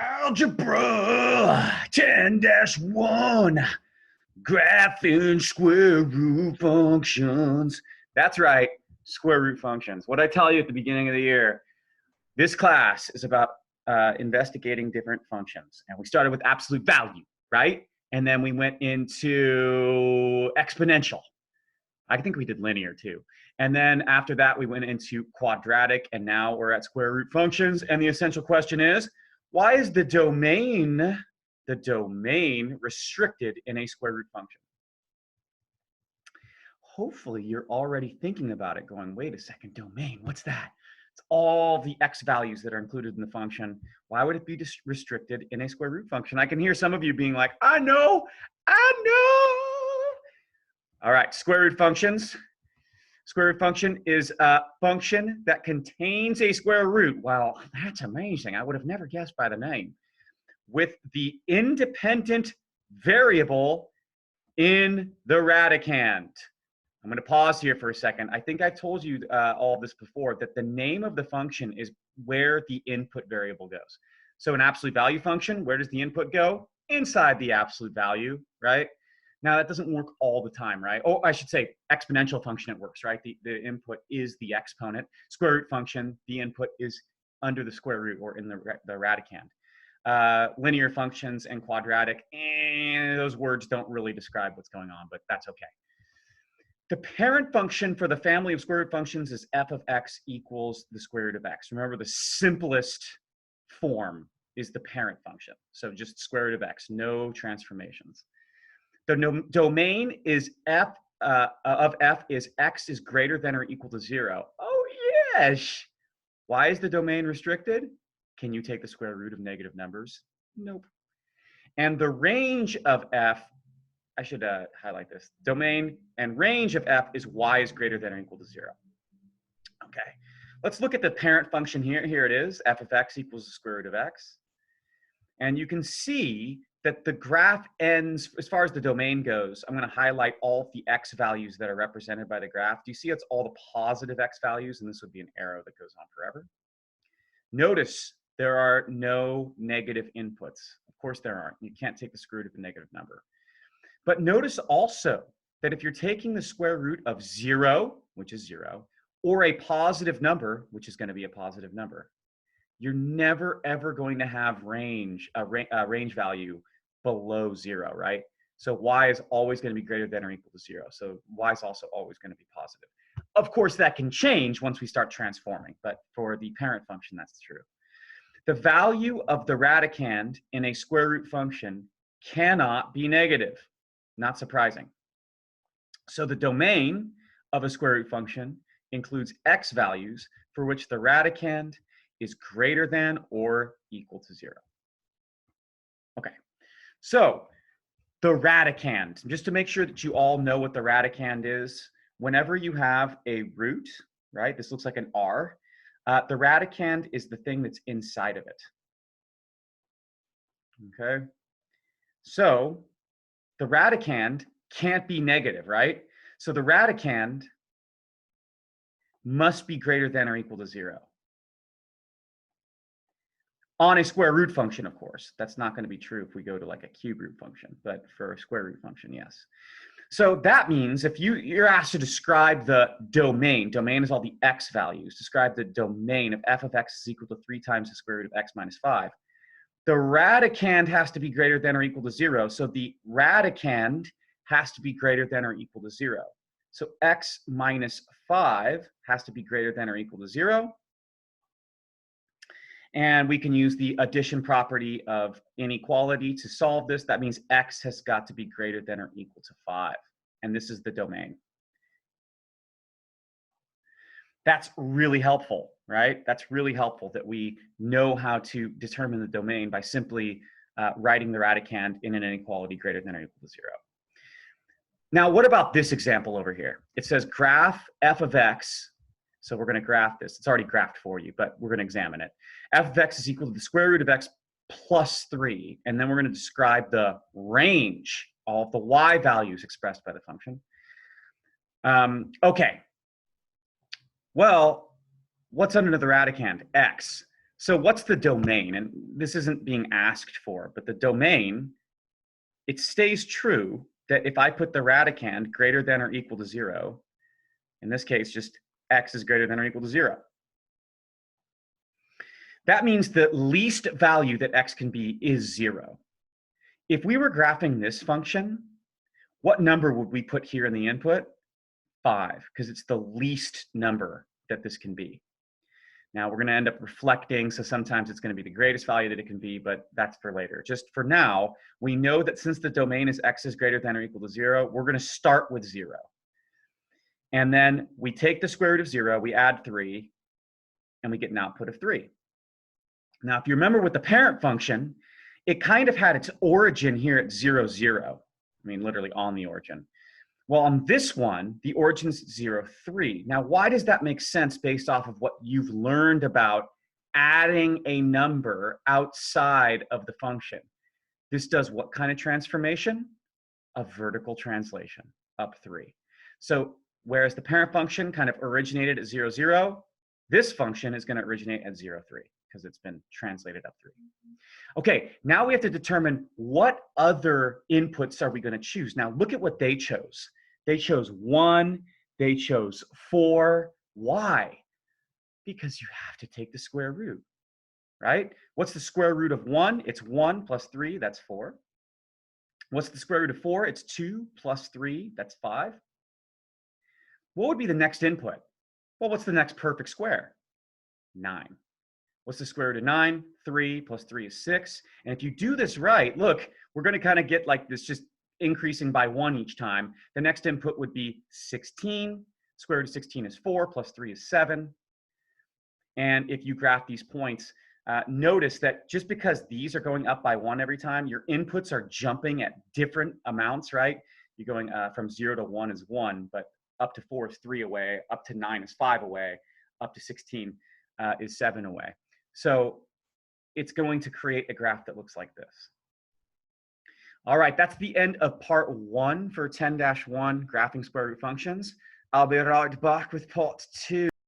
Algebra 10-1, graphing square root functions. That's right, square root functions. What I tell you at the beginning of the year, this class is about investigating different functions. And we started with absolute value, right? And then we went into exponential. I think we did linear too. And then after that, we went into quadratic, and now we're at square root functions. And the essential question is, why is the domain restricted in a square root function? Hopefully you're already thinking about it, going, wait a second, domain, what's that? It's all the x values that are included in the function. Why would it be restricted in a square root function? I can hear some of you being like, I know. All right, square root functions. Square root function is a function that contains a square root. Wow, that's amazing. I would have never guessed by the name. With the independent variable in the radicand. I'm going to pause here for a second. I think I've told you all of this before, that the name of the function is where the input variable goes. So an absolute value function, where does the input go? Inside the absolute value, right? Now that doesn't work all the time, right? Oh, I should say exponential function, it works, right? The input is the exponent. Square root function, the input is under the square root or in the radicand. Linear functions and quadratic, those words don't really describe what's going on, but that's okay. The parent function for the family of square root functions is f of x equals the square root of x. Remember, the simplest form is the parent function. So just square root of x, no transformations. The domain is f of f is x is greater than or equal to 0. Oh, yes. Why is the domain restricted? Can you take the square root of negative numbers? Nope. And the range of f, I should highlight this. Domain and range of f is y is greater than or equal to 0. Okay. Let's look at the parent function here. Here it is. F of x equals the square root of x. And you can see that the graph ends, as far as the domain goes, I'm going to highlight all of the x values that are represented by the graph. Do you see it's all the positive x values? And this would be an arrow that goes on forever. Notice there are no negative inputs. Of course there aren't. You can't take the square root of a negative number. But notice also that if you're taking the square root of 0, which is 0, or a positive number, which is going to be a positive number, you're never ever going to have range value below 0, right? So y is always going to be greater than or equal to 0. So y is also always going to be positive. Of course, that can change once we start transforming, but for the parent function, that's true. The value of the radicand in a square root function cannot be negative. Not surprising. So the domain of a square root function includes x values for which the radicand is greater than or equal to 0. Okay, so the radicand, just to make sure that you all know what the radicand is, whenever you have a root, right, this looks like an R, the radicand is the thing that's inside of it. Okay, so the radicand can't be negative, right? So the radicand must be greater than or equal to 0. On a square root function, of course. That's not going to be true if we go to like a cube root function, but for a square root function, yes. So that means if you're asked to describe the domain is all the x values, describe the domain of f of x is equal to 3 times the square root of x minus 5. The radicand has to be greater than or equal to 0. So the radicand has to be greater than or equal to 0. So x minus 5 has to be greater than or equal to 0. And we can use the addition property of inequality to solve this. That means x has got to be greater than or equal to 5. And this is the domain. That's really helpful, right? That's really helpful that we know how to determine the domain by simply writing the radicand in an inequality greater than or equal to 0. Now, what about this example over here? It says graph f of x. So we're going to graph this. It's already graphed for you, but we're going to examine it. F of x is equal to the square root of x plus 3. And then we're going to describe the range, all of the y values expressed by the function. Okay. Well, what's under the radicand? X. So what's the domain? And this isn't being asked for, but the domain, it stays true that if I put the radicand greater than or equal to 0, in this case, just x is greater than or equal to 0. That means the least value that x can be is 0. If we were graphing this function, what number would we put here in the input? 5, because it's the least number that this can be. Now we're going to end up reflecting, so sometimes it's going to be the greatest value that it can be, but that's for later. Just for now, we know that since the domain is x is greater than or equal to 0, we're going to start with 0. And then we take the square root of 0, we add 3, and we get an output of 3. Now, if you remember with the parent function, it kind of had its origin here at 0, 0. I mean, literally on the origin. Well, on this one, the origin's 0, 3. Now, why does that make sense based off of what you've learned about adding a number outside of the function? This does what kind of transformation? A vertical translation, up 3. So whereas the parent function kind of originated at 0, 0, this function is going to originate at 0, 3 because it's been translated up 3. Okay, now we have to determine what other inputs are we going to choose. Now look at what they chose. They chose 1, they chose 4. Why? Because you have to take the square root, right? What's the square root of 1? It's 1 plus 3, that's 4. What's the square root of 4? It's 2 plus 3, that's 5. What would be the next input? Well, what's the next perfect square? 9. What's the square root of 9? 3 plus 3 is 6. And if you do this right, look, we're going to kind of get like this just increasing by 1 each time. The next input would be 16. Square root of 16 is 4 plus 3 is 7. And if you graph these points, notice that just because these are going up by 1 every time, your inputs are jumping at different amounts, right? You're going from 0 to 1 is 1, but up to 4 is 3 away, up to 9 is 5 away, up to 16 is 7 away. So it's going to create a graph that looks like this. All right, that's the end of part 1 for 10-1, graphing square root functions. I'll be right back with part 2.